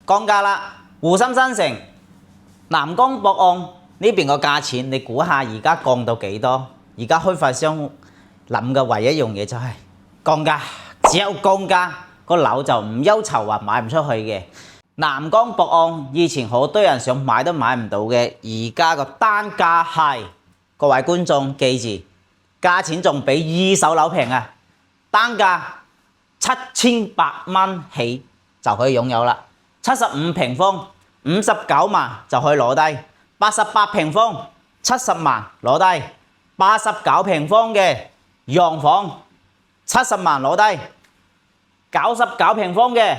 降價啦！滬深新城、南江博岸呢邊個價錢，你估下而家降到幾多？而家開發商諗嘅唯一一樣嘢就係降價，只有降價，個樓就唔憂愁話賣唔出去嘅。南江博岸以前好多人想買都買唔到嘅，而家個單價係，各位觀眾記住，價錢仲比二手樓平啊！單價7800蚊起就可以擁有啦，75平方59萬就可以攞低，88平方70萬攞低，89平方嘅洋房70萬攞低，99平方嘅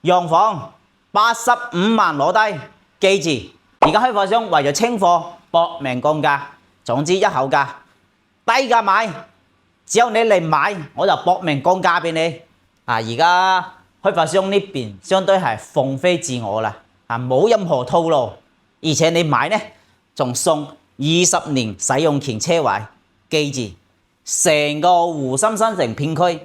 洋房85萬攞低。記住，而家開發商為咗清貨搏命降價，總之一口價，低價買，只有你嚟買，我就搏命降價俾你。而家開發商呢邊相對係放飛自我啦，冇任何套路，而且你買呢仲送20年使用權車位。記住，成個滬深新城片區，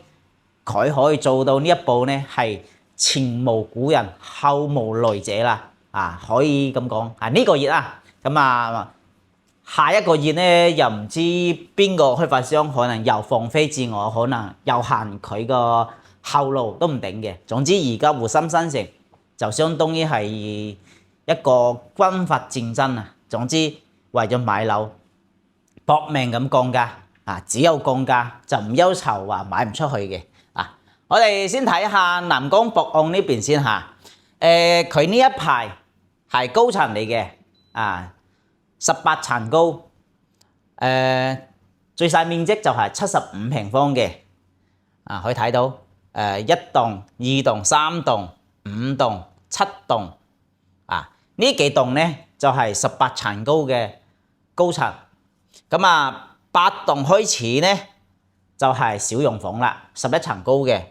佢可以做到呢一步呢，係前無古人後無來者啦。可以咁講。呢個月咁下一個月呢，又唔知邊個開發商可能又放飛自我，可能又行佢個後路都唔定嘅。總之而家滬深新城就相當於係一個軍閥戰爭啊！總之為咗買樓搏命咁降價，只有降價就唔憂愁話買唔出去嘅。我哋先睇下南江博岸呢邊先嚇。佢呢一排係高層嚟嘅，18層高，最細面積就係75平方嘅，可以睇到1棟、2棟、3棟、5棟、7棟，呢幾棟呢就係18層高嘅高層。咁8棟開始呢就係小洋房啦，11層高嘅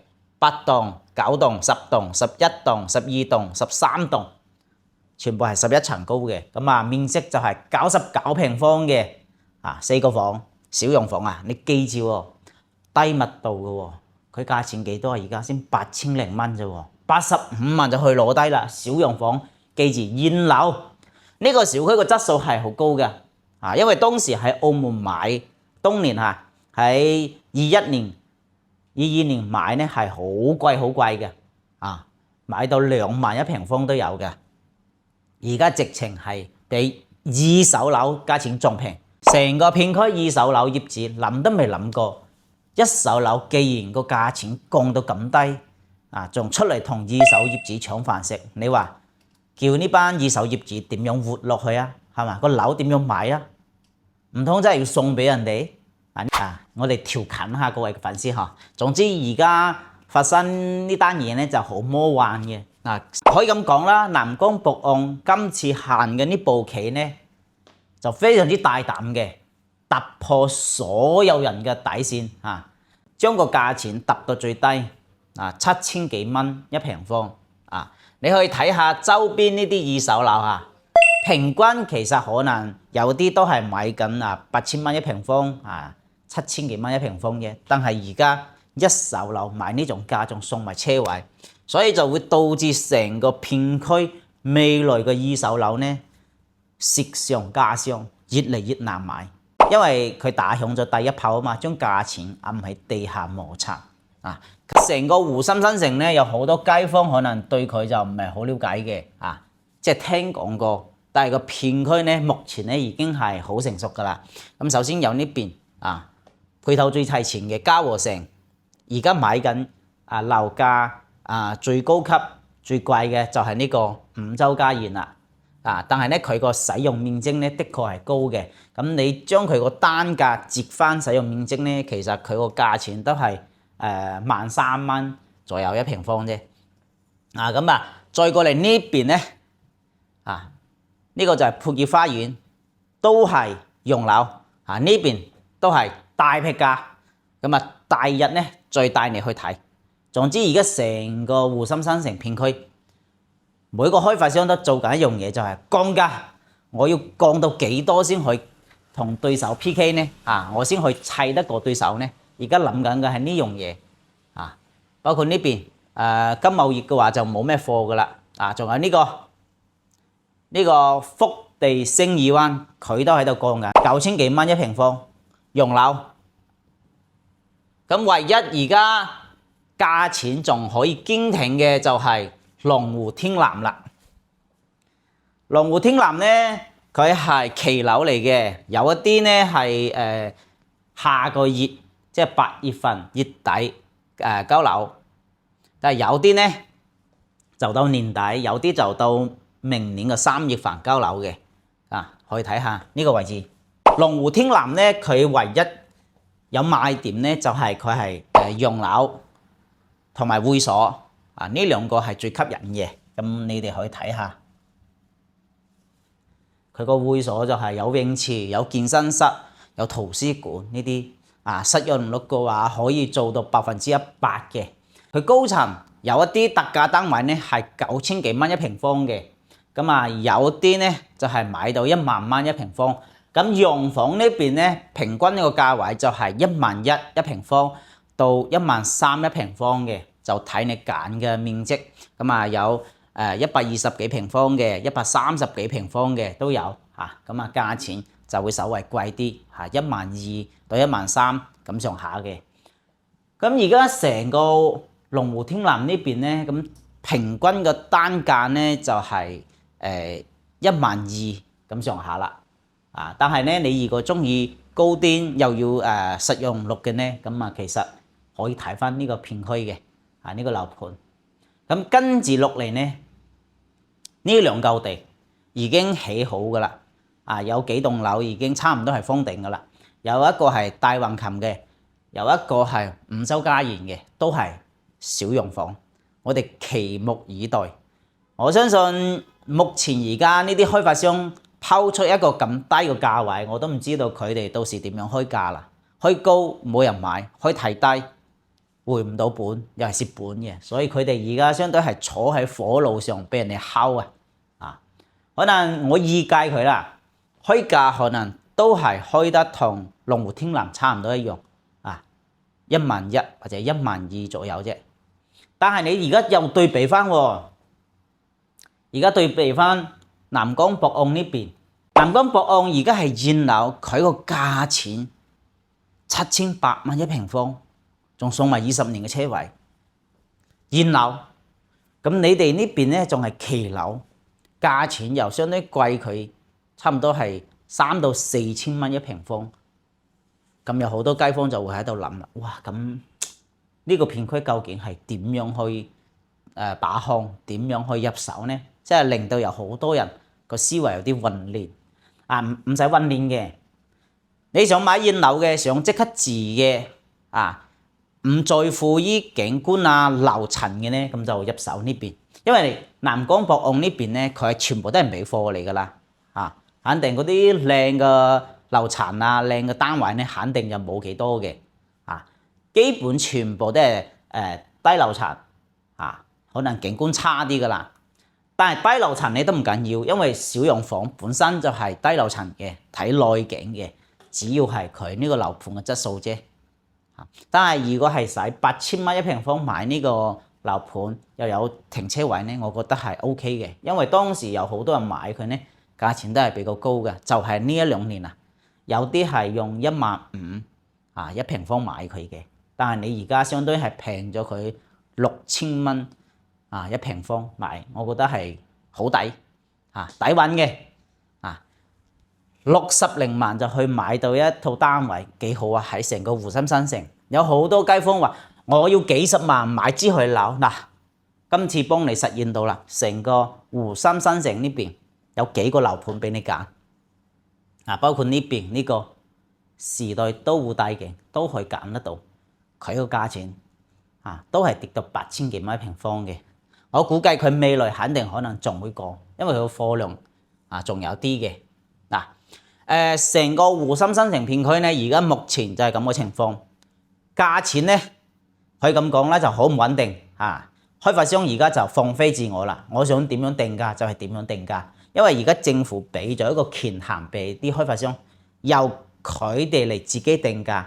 ，8棟、9棟、10棟、11棟、12棟、13棟，全部係11層高嘅。面積就係99平方嘅4個房小洋房你記住低密度嘅佢價錢幾多而家先8000零蚊啫，85萬就去攞低啦。小洋房記住現樓呢個小區個質素係好高嘅，因為當時喺澳門買，當年喺21年、22年買呢係好貴好貴嘅，買到2萬一平方都有嘅。而家直情係比二手樓價錢仲平。成個片區二手樓業主諗都未諗過，一手樓既然個價錢降到咁低，仲出嚟同二手業主搶飯食，你話叫呢班二手業主點樣活落去啊？係嘛，個樓點樣買啊？唔通真係要送俾人哋？我哋調侃下各位粉絲嚇。總之而家發生呢單嘢呢就好魔幻嘅。可以咁講啦，南江博岸今次行嘅呢步棋呢就非常之大膽嘅，突破所有人嘅底線，將個價錢揼到最低，7000幾蚊一平方。你可以睇下周邊呢啲二手樓平均其實可能有啲都係買緊8000蚊一平方，7000幾蚊一平方嘅。但係而家一手樓買呢種價仲送埋車位，所以就會導致成個片區未來嘅二手樓呢雪上加霜，越嚟越難買，因為佢打響咗第一炮嘛，將價錢按喺地下摩擦。成個滬深新城呢有好多街坊可能對佢就唔係好了解嘅，即係聽講過，但係個片區呢目前呢已經係好成熟噶啦。咁首先有呢邊配套最齊全嘅嘉禾城，而家買緊樓價最高級最貴嘅就係呢個五洲家園啦。但係咧佢個使用面積咧的確係高嘅，咁你將佢個單價折翻使用面積咧，其實佢個價錢都係13,000蚊左右一平方啫。再過嚟呢邊咧，呢個就係沛業花園，都係洋樓，呢邊都係大劈價。第日咧再帶你去睇。總之而家成個滬深新城片區，每個開發商都做緊一樣嘢，就係降價。我要降到幾多先去同對手 PK 呢？我先去砌得過對手呢？而家諗緊嘅係呢樣嘢。包括呢邊金茂業嘅話就冇咩貨噶啦，啊，仲有呢個福地星義灣，佢都喺度降緊9000幾蚊一平方洋樓。咁唯一而家價錢仲可以堅挺嘅就係龍湖天南啦。龍湖天南呢，佢係期樓嚟嘅，有一啲呢係下個月即係8月份月底交樓，但係有啲呢就到年底，有啲就到明年嘅3月份交樓嘅。可以睇下呢個位置。龍湖天南呢，佢唯一有賣點呢，就係佢係洋樓同埋會所呢兩個係最吸引嘅。咁你哋可以睇下，佢個會所就係有泳池、有健身室、有圖書館呢啲實用率嘅話可以做到100%嘅。佢高層有一啲特價單位呢係9000幾蚊一平方嘅，咁有啲呢就係買到1萬蚊一平方。咁洋房呢邊呢，平均呢個價位就係11000一平方到13000一平方嘅，就睇你揀嘅面積。咁有120幾平方嘅、130幾平方嘅都有嚇。咁價錢就會稍微貴啲嚇，12000到13000咁上下嘅。咁而家成個龍湖天南呢邊呢，咁平均嘅單價呢就係12000咁上下啦。但係呢，你如果中意高端又要實用率嘅呢，咁其實可以睇翻呢個片區嘅呢個樓盤。咁跟住落嚟呢，呢兩嚿地已經起好噶啦，有幾棟樓已經差唔多係封頂噶啦。有一個係大橫琴嘅，有一個係五洲家園嘅，都係小洋房。我哋期目以待。我相信目前而家呢啲開發商拋出一個咁低嘅價位，我都唔知道佢哋到時點樣開價啦。開高冇人買，開太低回唔到本，又係蝕本嘅。所以佢哋而家相對係坐喺火爐上俾人哋烤可能我預計佢啦，開價可能都係開得同龍湖天南差唔多一樣11000或者12000左右啫。但係你而家又對比翻南江博岸呢邊，南江博岸而家係現樓，佢個價錢7800蚊一平方，仲送埋20年嘅車位。現樓，咁你哋呢邊呢仲係期樓，價錢又相對貴，佢差唔多係3到4000蚊一平方。咁有好多街坊就會喺度諗啦，哇！咁呢個片區究竟係點樣去把控，點樣去入手呢？即係令到有好多人個思維有啲混亂唔使混亂嘅。你想買現樓嘅，想即刻住嘅唔在乎於景觀樓層嘅呢，咁就入手呢邊。因為南江博岸呢邊呢，佢係全部都係尾貨嚟㗎啦肯定嗰啲靚嘅樓層靚嘅單位呢，肯定就冇幾多嘅基本全部都係低樓層可能景觀差啲㗎啦。但係低樓層你都唔緊要，因為小洋房本身就係低樓層嘅，睇內景嘅，只要係佢呢個樓盤嘅質素啫。但係如果係使8000蚊一平方買呢個樓盤，又有停車位呢，我覺得係 OK 嘅，因為當時有好多人買佢呢，價錢都係比較高嘅，就係呢1-2年有啲係用15000一平方買佢嘅，但係你而家相對係平咗佢6000蚊一平方買，我覺得係好抵抵揾嘅60零萬就去買到一套單位，幾好喺成個湖心新城。有好多街坊話我要幾十萬買支佢樓今次幫你實現到啦，成個湖心新城呢邊有幾個樓盤俾你揀包括呢邊呢個時代都會大景都可以揀得到，佢個價錢都係跌到8000幾蚊一平方嘅。我估計佢未來肯定可能仲會降，因為佢個貨量仲有啲嘅成個湖心新城片區呢，而家目前就係咁嘅情況，價錢呢可以咁講啦，就好唔穩定開發商而家就放飛自我啦，我想點樣定價就係點樣定價，因為而家政府俾咗一個權限俾啲開發商，由佢哋嚟自己定價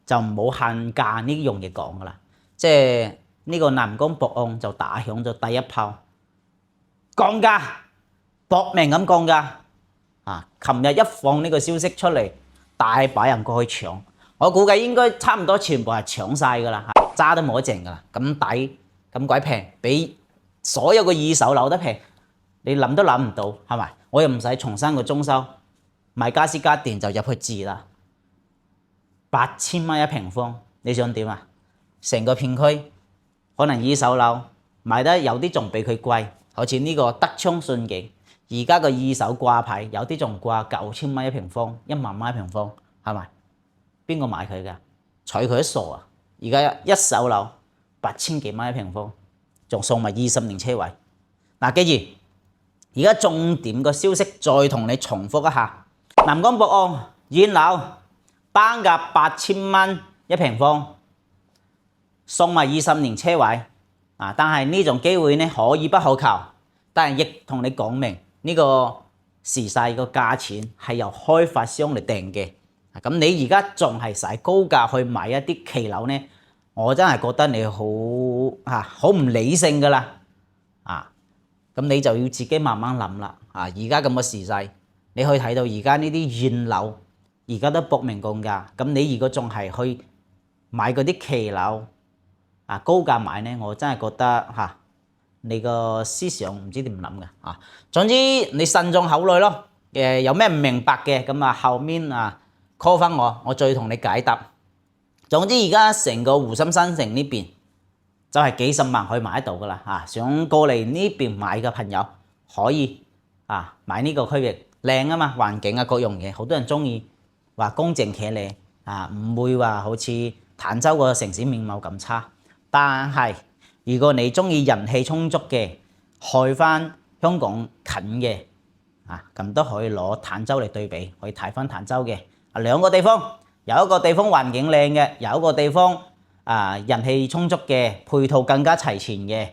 就冇限價呢樣嘢講噶啦，即係呢個南江博安就打響咗第一炮，降價，搏命咁降價。琴日一放呢個消息出嚟，大把人過去搶，我估計應該差唔多全部係搶晒㗎啦，揸都冇得剩㗎啦，咁抵咁鬼平，比所有嘅二手樓都平，你諗都諗唔到，係咪？我又唔使重新個裝修，買家私家電就入去住啦，8000蚊一平方，你想點啊？成個片區可能二手樓賣得有啲仲比佢貴，好似呢個德昌順景。而家個二手掛牌有啲仲掛9000蚊一平方，10000蚊一平方，係咪？邊個買佢㗎？睬佢都傻啊！而家一手樓8000幾蚊一平方，仲送埋20年車位。記住，而家重點個消息再同你重複一下：南江博安現樓單價8000蚊一平方，送埋20年車位。但係呢種機會呢可遇不可求，但係亦同你講明。呢個時勢個價錢係由開發商嚟定嘅，咁你而家仲係使高價去買一啲期樓呢？我真係覺得你好唔理性㗎啦，咁你就要自己慢慢諗啦。而家咁嘅時勢，你可以睇到而家呢啲現樓而家都搏命降價，咁你如果仲係去買嗰啲期樓高價買呢，我真係覺得你個思想唔知點諗嘅。總之你慎重考慮咯。有咩唔明白嘅咁後面call 翻我再同你解答。總之而家成個湖心新城呢邊就係幾十萬可以買得到噶啦。想過嚟呢邊買嘅朋友可以買呢個區域靚啊嘛，環境各樣嘢好多人中意，話公正企理唔會話好似坦洲個城市面貌咁差，但係如果你中意人氣充足嘅，去翻香港近嘅，咁都可以攞坦洲嚟對比，可以睇翻坦洲嘅兩個地方，有一個地方環境靚嘅，有一個地方人氣充足嘅，配套更加齊全嘅，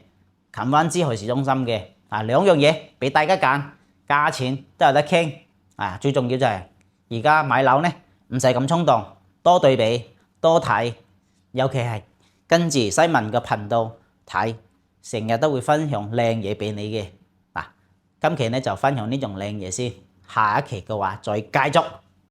近翻珠海市中心嘅，兩樣嘢俾大家揀，價錢都有得傾。最重要就係而家買樓呢，唔使咁衝動，多對比多睇，尤其係跟住西文嘅頻道睇，成日都會分享靚嘢俾你嘅。今期呢就分享呢種靚嘢先，下一期嘅話再繼續。